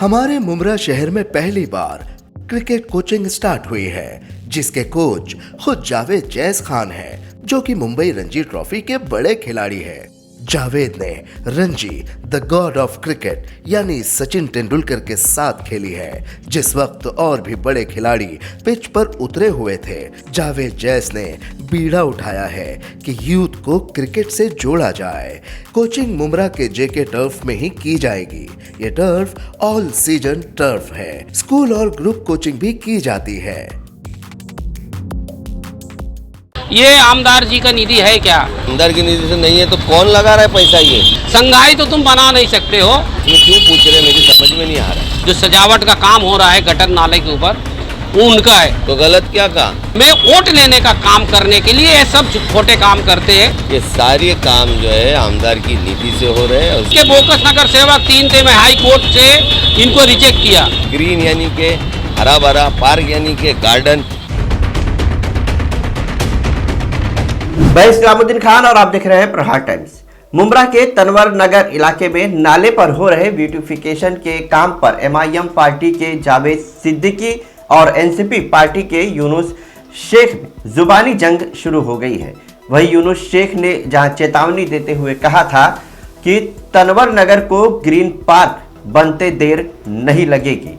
हमारे मुमरा शहर में पहली बार क्रिकेट कोचिंग स्टार्ट हुई है, जिसके कोच खुद जावेद जैस खान हैं, जो कि मुंबई रणजी ट्रॉफी के बड़े खिलाड़ी हैं। जावेद ने Ranji the God of cricket यानी सचिन तेंदुलकर के साथ खेली है, जिस वक्त और भी बड़े खिलाड़ी पिच पर उतरे हुए थे। जावेद जैस ने बीड़ा उठाया है कि यूथ को क्रिकेट से जोड़ा जाए। कोचिंग मुमरा के जेके टर्फ में ही की जाएगी। ये टर्फ ऑल सीजन टर्फ है। स्कूल और ग्रुप कोचिंग भी की जाती है। ये आमदार जी का निधि है क्या? आमदार की निधि से नहीं है तो कौन लगा रहा है पैसा? ये संघाई तो तुम बना नहीं सकते हो। ये क्यों पूछ रहे हैं, मेरी समझ में नहीं आ रहा है। जो सजावट का काम हो रहा है गटर नाले के ऊपर, वो उनका है। तो गलत क्या कहा? मैं वोट लेने का काम करने के लिए ये सब छोटे काम करते हैं। ये सारे काम जो है आमदार की निधि से हो रहे हैं। उसके बोकस नगर सेवक 3 थे, मैं हाई कोर्ट से इनको रिजेक्ट किया। ग्रीन यानी के हरा भरा, पार्क यानी के गार्डन। मैं इस्लामुद्दीन खान और आप देख रहे हैं प्रहार टाइम्स। मुमरा के तनवर नगर इलाके में नाले पर हो रहे ब्यूटिफिकेशन के काम पर एमआईएम पार्टी के जावेद सिद्दीकी और एनसीपी पार्टी के यूनुस शेख में जुबानी जंग शुरू हो गई है। वही यूनुस शेख ने जहां चेतावनी देते हुए कहा था कि तनवर नगर को ग्रीन पार्क बनते देर नहीं लगेगी,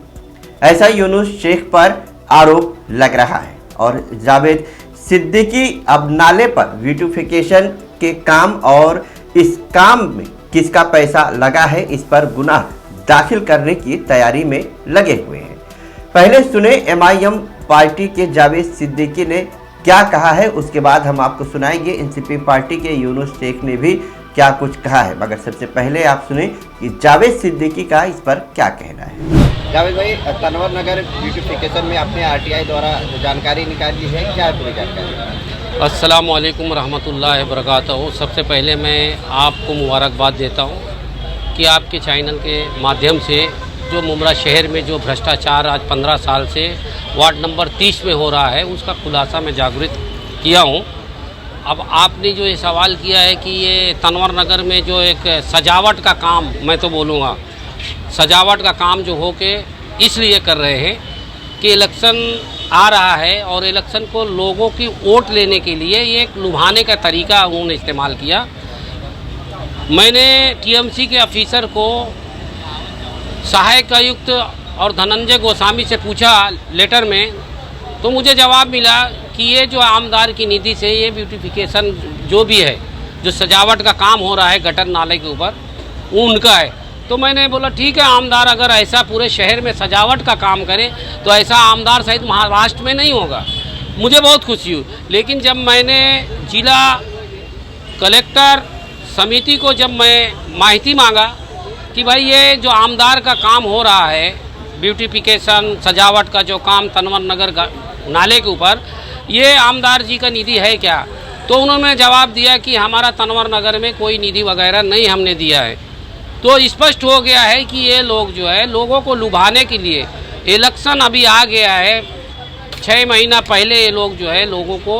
ऐसा यूनुस शेख पर आरोप लग रहा है। और जावेद सिद्दीकी अब नाले पर ब्यूटिफिकेशन के काम और इस काम में किसका पैसा लगा है, इस पर गुनाह दाखिल करने की तैयारी में लगे हुए हैं। पहले सुने एमआईएम पार्टी के जावेद सिद्दीकी ने क्या कहा है, उसके बाद हम आपको सुनाएंगे एनसीपी पार्टी के यूनुस शेख ने भी क्या कुछ कहा है। मगर सबसे पहले आप सुने कि जावेद सिद्दीकी का इस पर क्या कहना है। जावेद भाई, तनवर नगर ब्यूटिफिकेशन में आपने आरटीआई द्वारा जानकारी निकाली है, क्या है पूरी जानकारी? अस्सलाम वालेकुम रहमतुल्लाहि व बरकातहू। सबसे पहले मैं आपको मुबारकबाद देता हूँ कि आपके चैनल के माध्यम से जो मुमरा शहर में जो भ्रष्टाचार आज 15 साल से वार्ड नंबर 30 में हो रहा है, उसका खुलासा मैं जागृत किया हूँ। अब आपने जो ये सवाल किया है कि ये तनवर नगर में जो एक सजावट का काम, मैं तो बोलूँगा सजावट का काम जो हो के इसलिए कर रहे हैं कि इलेक्शन आ रहा है और इलेक्शन को लोगों की वोट लेने के लिए ये एक लुभाने का तरीका उन्होंने इस्तेमाल किया। मैंने टीएमसी के ऑफिसर को, सहायक आयुक्त और धनंजय गोस्वामी से पूछा लेटर में, तो मुझे जवाब मिला कि ये जो आमदार की निधि से ये ब्यूटिफिकेशन जो भी है, जो सजावट का काम हो रहा है गटर नाले के ऊपर, वो उनका है। तो मैंने बोला ठीक है, आमदार अगर ऐसा पूरे शहर में सजावट का काम करे तो ऐसा आमदार सहित महाराष्ट्र में नहीं होगा। मुझे बहुत खुशी हुई। लेकिन जब मैंने जिला कलेक्टर समिति को जब मैं माहिती मांगा कि भाई ये जो आमदार का काम हो रहा है, ब्यूटिफिकेशन सजावट का जो काम तनवर नगर नाले के ऊपर, ये आमदार जी का निधि है क्या? तो उन्होंने जवाब दिया कि हमारा तनवर नगर में कोई निधि वगैरह नहीं हमने दिया है। तो स्पष्ट हो गया है कि ये लोग जो है लोगों को लुभाने के लिए, इलेक्शन अभी आ गया है, 6 महीना पहले ये लोग जो है लोगों को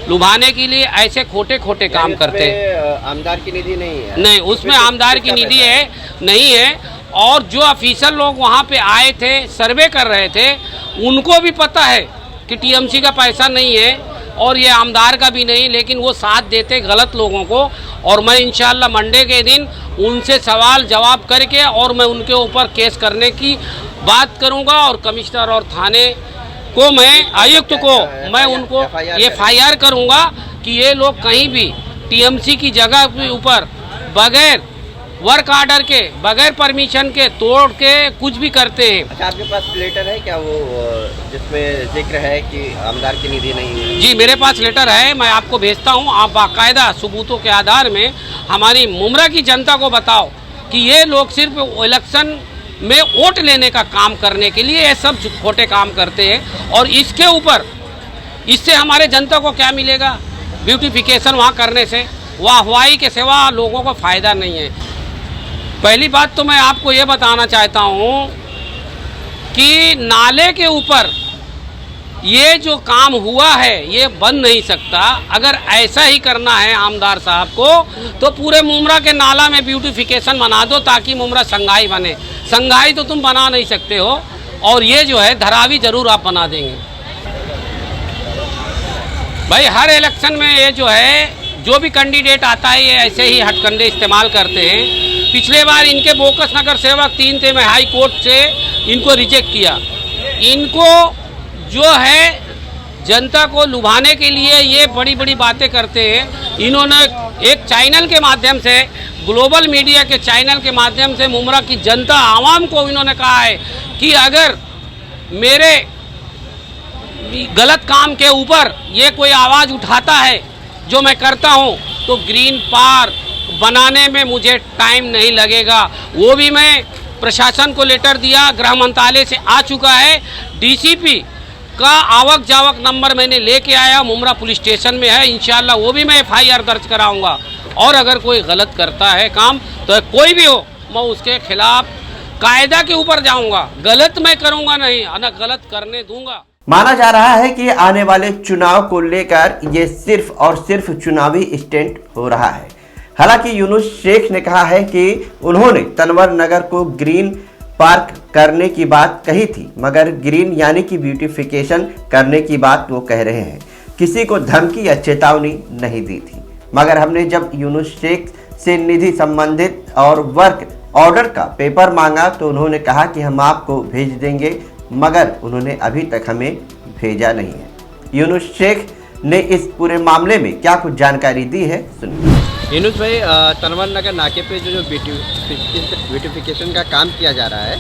लुभाने के लिए ऐसे खोटे खोटे काम करते हैं। आमदार की निधि नहीं है? नहीं, उसमें आमदार की निधि है नहीं है। और जो ऑफिसर लोग वहाँ पे आए थे, सर्वे कर रहे थे, उनको भी पता है कि टीएमसी का पैसा नहीं है और ये आमदार का भी नहीं, लेकिन वो साथ देते गलत लोगों को। और मैं इंशाल्लाह मंडे के दिन उनसे सवाल जवाब करके और मैं उनके ऊपर केस करने की बात करूंगा। और कमिश्नर और थाने को, मैं आयुक्त को, मैं उनको FIR करूंगा कि ये लोग कहीं भी टीएमसी की जगह के ऊपर बगैर वर्क ऑर्डर के, बगैर परमिशन के तोड़ के कुछ भी करते हैं। अच्छा, आपके पास लेटर है क्या वो जिसमें जिक्र है कि आमदार की निधि नहीं है? जी, मेरे पास लेटर है, मैं आपको भेजता हूं। आप बाकायदा सबूतों के आधार में हमारी मुमरा की जनता को बताओ कि ये लोग सिर्फ इलेक्शन में वोट लेने का काम करने के लिए ये सब खोटे काम करते हैं। और इसके ऊपर, इससे हमारे जनता को क्या मिलेगा? ब्यूटिफिकेशन वहाँ करने से वाहवाही के सिवा लोगों को फ़ायदा नहीं है। पहली बात तो मैं आपको ये बताना चाहता हूँ कि नाले के ऊपर ये जो काम हुआ है ये बन नहीं सकता। अगर ऐसा ही करना है आमदार साहब को तो पूरे मुमरा के नाला में ब्यूटिफिकेशन बना दो ताकि मुमरा संघाई बने। संघाई तो तुम बना नहीं सकते हो, और ये जो है धारावी जरूर आप बना देंगे। भाई हर इलेक्शन में ये जो है जो भी कैंडिडेट आता है ये ऐसे ही हथकंडे इस्तेमाल करते हैं। पिछले बार इनके बोकस नगर सेवक 3 थे, मैं हाई कोर्ट से इनको रिजेक्ट किया। इनको जो है जनता को लुभाने के लिए ये बड़ी बड़ी बातें करते हैं। इन्होंने एक चैनल के माध्यम से, ग्लोबल मीडिया के चैनल के माध्यम से मुमरा की जनता आवाम को इन्होंने कहा है कि अगर मेरे गलत काम के ऊपर ये कोई आवाज़ उठाता है जो मैं करता हूं, तो ग्रीन पार्क बनाने में मुझे टाइम नहीं लगेगा। वो भी मैं प्रशासन को लेटर दिया, गृह मंत्रालय से आ चुका है। डीसीपी का आवक जावक नंबर मैंने लेके आया, मुमरा पुलिस स्टेशन में है। इंशाल्लाह वो भी मैं एफआईआर दर्ज कराऊंगा, और अगर कोई गलत करता है काम तो कोई भी हो, मैं उसके खिलाफ कायदा के ऊपर जाऊंगा। गलत मैं करूंगा नहीं, ना गलत करने दूंगा। माना जा रहा है कि आने वाले चुनाव को लेकर ये सिर्फ और सिर्फ चुनावी स्टंट हो रहा है। हालांकि यूनुस शेख ने कहा है कि उन्होंने तनवर नगर को ग्रीन पार्क करने की बात कही थी, मगर ग्रीन यानी कि ब्यूटिफिकेशन करने की बात वो कह रहे हैं। किसी को धमकी या चेतावनी नहीं दी थी। मगर हमने जब यूनुस शेख से निधि संबंधित और वर्क ऑर्डर का पेपर मांगा तो उन्होंने कहा कि हम आपको भेज देंगे, मगर उन्होंने अभी तक हमें भेजा नहीं है। यूनुस शेख ने इस पूरे मामले में क्या कुछ जानकारी दी है, सुनिए। यूनुस भाई, तनवर नगर नाके पे जो ब्यूटिफिकेशन का काम किया जा रहा है,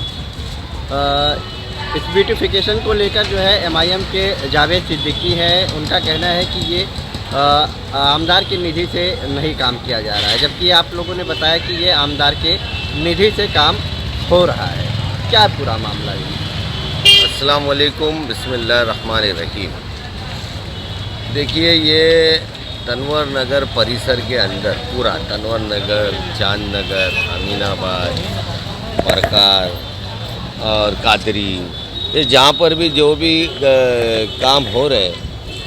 इस ब्यूटिफिकेशन को लेकर जो है एमआईएम के जावेद सिद्दीकी है, उनका कहना है कि ये आमदार की निधि से नहीं काम किया जा रहा है, जबकि आप लोगों ने बताया कि ये आमदार के निधि से काम हो रहा है। क्या पूरा मामला है? अस्सलाम वालेकुम, बिस्मिल्लाहिर्रहमानिर्रहीम। देखिए, ये तनवर नगर परिसर के अंदर पूरा तनवर नगर, चांद नगर, अमीनाबाद, परकार और कादरी, ये जहाँ पर भी जो भी काम हो रहे हैं,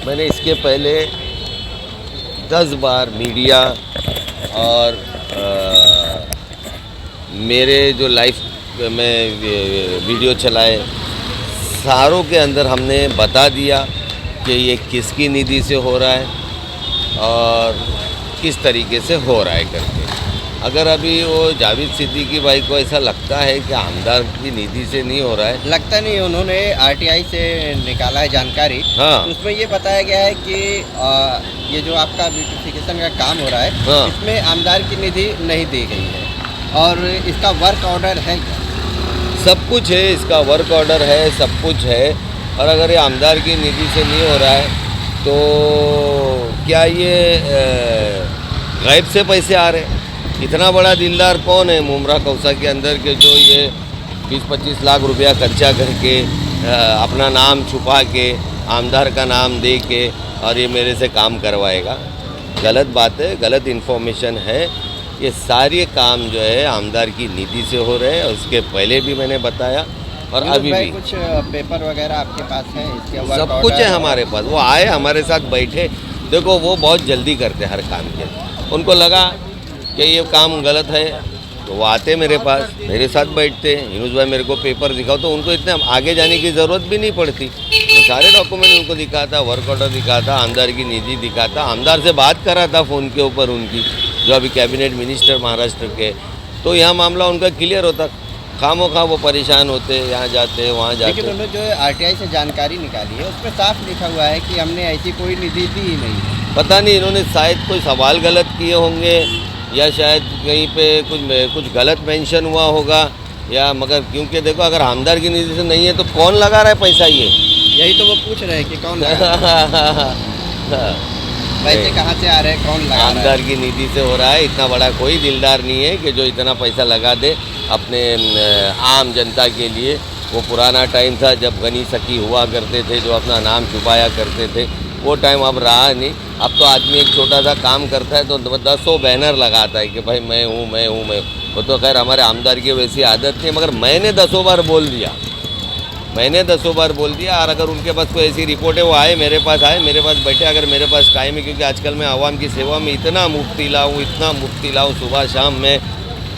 मैंने इसके पहले 10 बार मीडिया और मेरे जो लाइव में वीडियो चलाए, सारों के अंदर हमने बता दिया कि ये किसकी निधि से हो रहा है और किस तरीके से हो रहा है करके। अगर अभी वो जावेद सिद्दीकी भाई को ऐसा लगता है कि आमदार की निधि से नहीं हो रहा है, लगता नहीं, उन्होंने आरटीआई से निकाला है जानकारी। हाँ। तो उसमें ये बताया गया है कि ये जो आपका ब्यूटिफिकेशन का काम हो रहा है, हाँ। इसमें आमदार की निधि नहीं दी गई है, और इसका वर्क ऑर्डर है। सब कुछ है, इसका वर्क ऑर्डर है, सब कुछ है। और अगर ये आमदार की निधि से नहीं हो रहा है तो क्या ये गैब से पैसे आ रहे हैं? इतना बड़ा दिलदार कौन है मुमरा कौसा के अंदर के जो ये 20-25 लाख रुपया खर्चा करके अपना नाम छुपा के आमदार का नाम दे के और ये मेरे से काम करवाएगा? गलत बात है, गलत इन्फॉर्मेशन है। ये सारे काम जो है आमदार की निधि से हो रहे हैं, उसके पहले भी मैंने बताया और अभी भी। कुछ पेपर वगैरह आपके पास है इसके? सब कुछ है हमारे पास। वो आए हमारे साथ बैठे, देखो वो बहुत जल्दी करते हर काम के। उनको लगा कि ये काम गलत है तो वो आते मेरे पास, मेरे साथ बैठते। यूनुस भाई मेरे को पेपर दिखाओ, तो उनको इतने आगे जाने की ज़रूरत भी नहीं पड़ती। मैं सारे डॉक्यूमेंट उनको दिखाता, वर्क ऑर्डर दिखाता, आमदार की निधि दिखाता, आमदार से बात करा था फ़ोन के ऊपर उनकी, जो अभी कैबिनेट मिनिस्टर महाराष्ट्र के। तो यहाँ मामला उनका क्लियर होता। खामो खा वो परेशान होते, यहाँ जाते वहाँ जाते। लेकिन उन्होंने जो आरटीआई से जानकारी निकाली है उसमें साफ लिखा हुआ है कि हमने ऐसी कोई निधि दी ही नहीं। पता नहीं इन्होंने शायद कोई सवाल गलत किए होंगे या शायद कहीं पे कुछ गलत मेंशन हुआ होगा, या मगर क्योंकि देखो अगर आमदार की निधि से नहीं है तो कौन लगा रहा है पैसा? ये यही तो वो पूछ रहे हैं कि कौन लगा रहा है? पैसे कहाँ से आ रहे हैं, कौन लगा रहा है? आमदार की निधि से हो रहा है। इतना बड़ा कोई दिलदार नहीं है कि जो इतना पैसा लगा दे अपने आम जनता के लिए। वो पुराना टाइम था जब गनी सखी हुआ करते थे, जो अपना नाम छुपाया करते थे, वो टाइम अब रहा नहीं। अब तो आदमी एक छोटा सा काम करता है तो 10 बैनर लगाता है कि भाई मैं हूँ मैं हूँ मैं। वो तो खैर हमारे आमदार की वैसी आदत नहीं, मगर मैंने 10 बार बोल दिया, और अगर उनके पास कोई ऐसी रिपोर्ट है वो आए मेरे पास बैठे। अगर मेरे पास टाइम है, क्योंकि आजकल मैं आवाम की सेवा में इतना मुफ्तीला हूँ, सुबह शाम मैं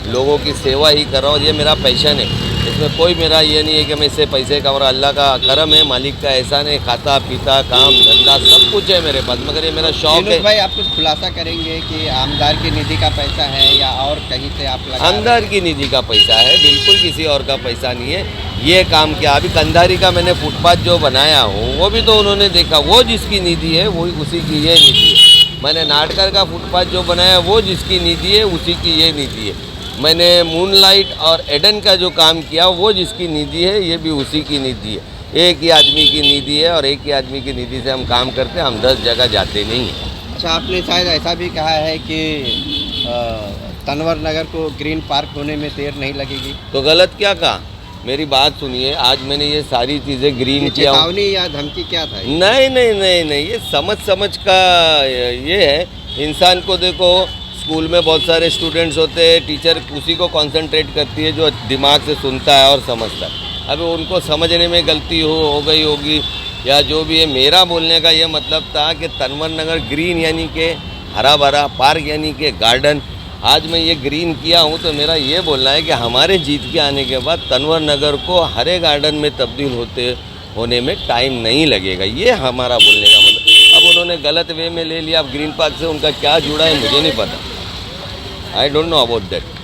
लोगों की सेवा ही कर रहा हूँ। ये मेरा पैशन है। इसमें कोई मेरा ये नहीं है कि मैं इससे पैसे का, और अल्लाह का करम है, मालिक का एहसान है, खाता पीता काम धंधा सब कुछ है मेरे पास, मगर ये मेरा शौक है। भाई आप कुछ खुलासा करेंगे कि आमदार की निधि का पैसा है या और कहीं से आप लगा? आमदार की निधि का पैसा है, बिल्कुल किसी और का पैसा नहीं है। ये काम किया अभी कंधारी का मैंने फुटपाथ जो बनाया हूँ वो भी तो उन्होंने देखा, वो जिसकी निधि है वही उसी की ये निधि है। मैंने नाटकर का फुटपाथ जो बनाया वो जिसकी निधि है उसी की ये निधि है। मैंने मूनलाइट और एडन का जो काम किया वो जिसकी निधि है ये भी उसी की निधि है। एक ही आदमी की निधि है और एक ही आदमी की निधि से हम काम करते हैं, हम 10 जगह जाते नहीं हैं। अच्छा, आपने शायद ऐसा भी कहा है कि तनवर नगर को ग्रीन पार्क होने में देर नहीं लगेगी। तो गलत क्या कहा, मेरी बात सुनिए। आज मैंने ये सारी चीज़ें ग्रीन किया। चेतावनी या धमकी क्या था? नहीं, ये समझ का ये है। इंसान को देखो, स्कूल में बहुत सारे स्टूडेंट्स होते हैं, टीचर उसी को कंसंट्रेट करती है जो दिमाग से सुनता है और समझता है। अभी उनको समझने में गलती हो गई होगी या जो भी है। मेरा बोलने का ये मतलब था कि तनवर नगर ग्रीन यानी कि हरा भरा, पार्क यानी कि गार्डन। आज मैं ये ग्रीन किया हूँ तो मेरा ये बोलना है कि हमारे जीत के आने के बाद तनवर नगर को हरे गार्डन में तब्दील होने में टाइम नहीं लगेगा, ये हमारा बोलने का मतलब। अब उन्होंने गलत वे में ले लिया, अब ग्रीन पार्क से उनका क्या जुड़ा है मुझे नहीं पता, I don't know about that.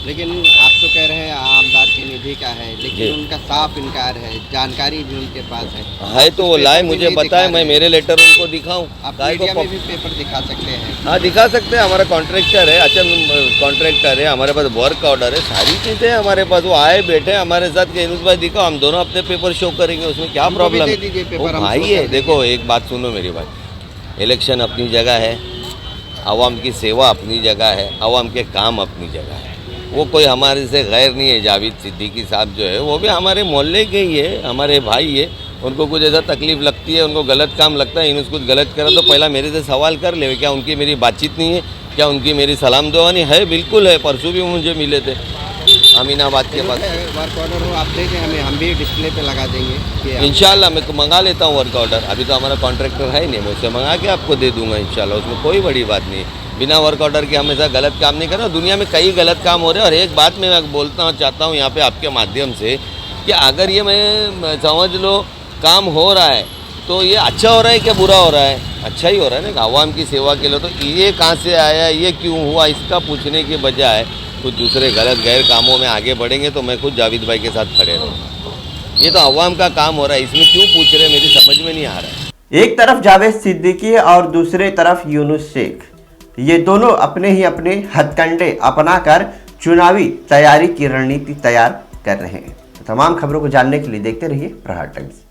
लेकिन आप तो कह रहे हैं आमदार की निधि का है, लेकिन उनका साफ इनकार है, जानकारी भी उनके पास है तो वो लाए मुझे बताए, मैं मेरे लेटर उनको दिखाऊं। आप मीडिया में भी पेपर दिखा सकते हैं। हाँ दिखा सकते हैं, हमारा कॉन्ट्रैक्टर है, अच्छा कॉन्ट्रैक्टर है, हमारे पास वर्क ऑर्डर है, सारी चीज़ें हमारे पास। वो आए बैठे हमारे साथ कि इनुस भाई दिखाओ, हम दोनों अपने पेपर शो करेंगे, उसमें क्या प्रॉब्लम है भाई। है देखो एक बात सुनो मेरी भाई, इलेक्शन अपनी जगह है, आवाम की सेवा अपनी जगह है, आवाम के काम अपनी जगह है। वो कोई हमारे से गैर नहीं है। जावेद सिद्दीकी साहब जो है वो भी हमारे मोहल्ले के ही है, हमारे भाई है। उनको कुछ ऐसा तकलीफ लगती है, उनको गलत काम लगता है, इन्होंने कुछ गलत करा तो पहला मेरे से सवाल कर ले, क्या उनकी मेरी बातचीत नहीं है, क्या उनकी मेरी सलाम दुआ नहीं है? बिल्कुल है, परसों भी मुझे मिले थे अमीनाबाद के पास। वर्क ऑर्डर हो आप दे दें हमें, हम भी डिस्प्ले पे लगा देंगे इंशाल्लाह। मैं मंगा लेता हूँ वर्क ऑर्डर, अभी तो हमारा कॉन्ट्रैक्टर है नहीं, मैं उससे मंगा के आपको दे दूंगा इंशाल्लाह, उसमें कोई बड़ी बात नहीं है। बिना वर्क ऑर्डर के हमेशा गलत काम नहीं करना। दुनिया में कई गलत काम हो रहे हैं और एक बात मैं बोलता चाहता हूँ यहाँ पे आपके माध्यम से कि अगर ये मैं समझ लो काम हो रहा है तो ये अच्छा हो रहा है क्या बुरा हो रहा है? अच्छा ही हो रहा है ना, आवाम की सेवा के लिए। तो ये कहाँ से आया, ये क्यों हुआ, इसका पूछने के बजाय कुछ दूसरे गलत गैर कामों में आगे बढ़ेंगे तो मैं खुद जावेद भाई के साथ खड़े रहूँगा। ये तो अवाम का काम हो रहा है, इसमें क्यों पूछ रहे हैं मेरी समझ में नहीं आ रहा है। एक तरफ जावेद सिद्दीकी और दूसरे तरफ यूनुस शेख, ये दोनों अपने ही अपने हथकंडे अपनाकर चुनावी तैयारी की रणनीति तैयार कर रहे हैं। तमाम खबरों को जानने के लिए देखते रहिए प्रहार टाइम्स।